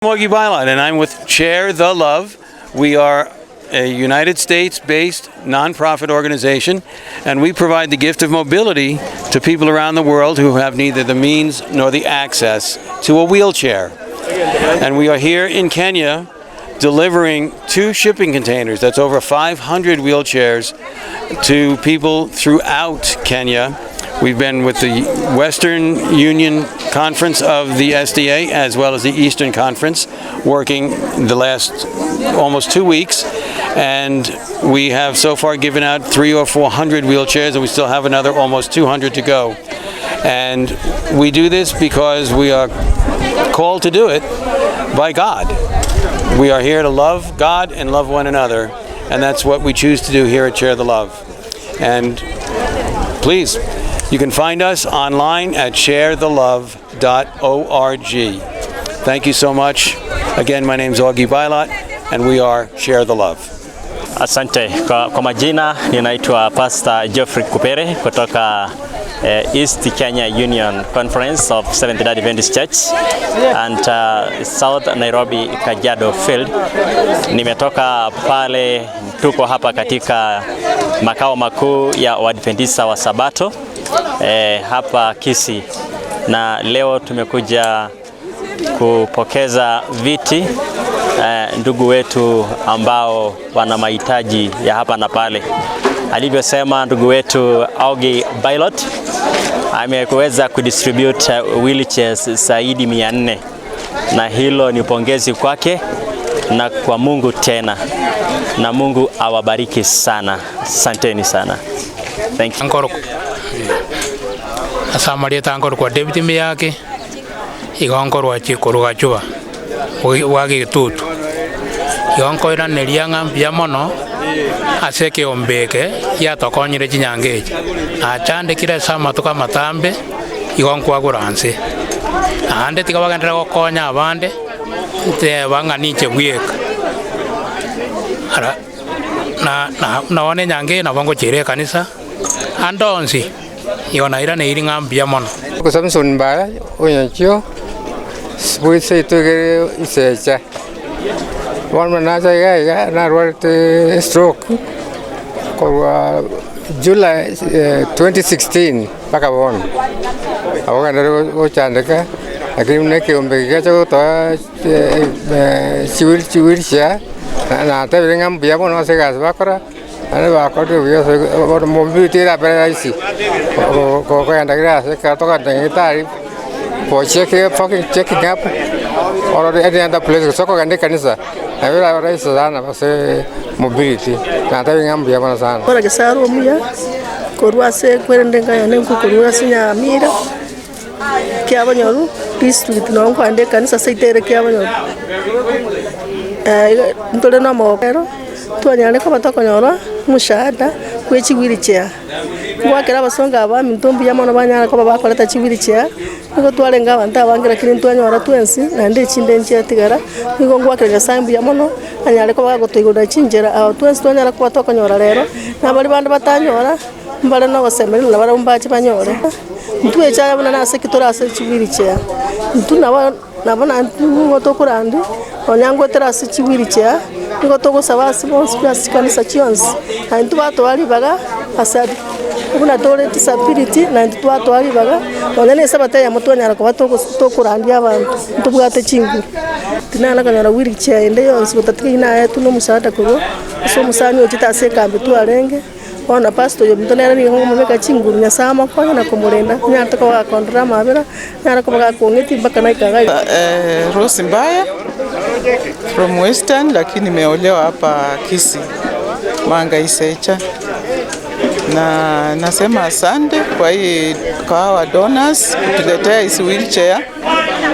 Augie Bylot, and I'm with Share the Love. We are a United States-based nonprofit organization, and we provide the gift of mobility to people around the world who have neither the means nor the access to a wheelchair. And we are here in Kenya delivering 2 shipping containers, that's over 500 wheelchairs, to people throughout Kenya. We've been with the Western Union Conference of the SDA as well as the Eastern Conference, working the last almost 2 weeks, and we have so far given out 300 or 400 wheelchairs, and we still have another almost 200 to go. And we do this because we are called to do it by God. We are here to love God and love one another, and that's what we choose to do here at Share the Love. And please, you can find us online at sharethelove.org. Thank you so much. Again, my name is Augie Bylot, and we are Share the Love. Asante. Kwa majina ninaitwa Pastor Geoffrey Kupere kutoka East Kenya Union Conference of Seventh-day Adventist Church and South Nairobi Kajiado Field. Nimetoka pale, tuko hapa katika makao makuu ya Waadventista wa Sabato hapa Kisii, na leo tumekuja kupokeza viti ndugu wetu ambao wana mahitaji ya hapa na pale. Alivyosema ndugu wetu Augie Bylot, ameweza kudistribute wheelchairs zaidi 400, na hilo ni pongezi kwake na kwa Mungu tena, na Mungu awabariki sana. Asanteni sana. Thank you. Asamarieta ngoro kwa David Miyake igongorwa chikuruga chua wage tutu yonkoira nelianga mbia mono aseke ombeke ya tokonyire chinyangeje achande kire sama tuka matambe igonkwa guranse ande tikabagandira gokonya abande te banganiche bwieka ara na one nyange na bongo chire kanisa andonsi yona ira ne iringa mbia mono ko Samson ba onyacho spuise tuge isecha one na ga na rote stroke ko July 2016 paka bon awoga ndero ochandeka akimne ke ombega cho to siwir na te ringa mbia mono se gas bakora ana ba ko to yo so mobility ra pe isi ko anda gracias ka to ka tari po checking up or any other place so ko ande kanisa avera ra isa sana base mobility na ta ngambia bana sana para que saro mia korwase kwerendenga yane ko korwase nya mira kya banyoru district no ko ande kanisa saitere kya banyoru ntole no mo pero tuanyane ko batokonyora mushahada kwechi wheelchair gwakera basonga aba mintombi ya mono banyara ko bakoleta chi wheelchair ngo twalenga banta bangira kiri twanyora twensi na ndi chinde nche tigara ngo gwakera sambi ya mono anyale ko bagotoigoda chinjera aho twensi twanyara ko batokonyora rero na bali bandu batanyora mbale no basemeri na bara umbachi banyore ntwe cha yabona na sekitora ase chi wheelchair ntuna nabona ngotokurandi onyango terasi chi wheelchair ngo togo sabasi bonsi kanisa chionsi na ntu bato bali baga asadi kuna tole disability na ntu bato bali baga onene sabata ya mutonyara ko bato tokurandi abantu ntu bwate chingu tinana kanyara wheelchair ende yonsi botatiki na yetu no musada ko so musanyo chitase kambe tu arenge ona pastor yo mtonera ni ngo meka chingu nyasama ko na kumurenda nyata ko akondra mabera nyara ko baka kongeti baka na ikaga Rose Mbaya from Western, lakini nimeolewa hapa Kisii Manga Isecha, na nasema asante kwa hawa donors kutuletea hizi wheelchair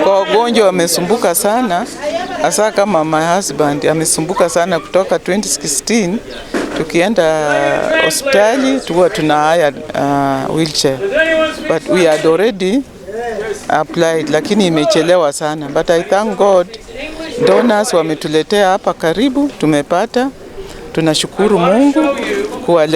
kwa wagonjwa wamesumbuka sana, hasa kama my husband amesumbuka sana kutoka 2016 tukienda hospitali tuwa tuna haya wheelchair, but we had already applied, lakini imechelewa sana, but I thank God donors wametuletea hapa karibu, tumepata. Tunashukuru Mungu kwa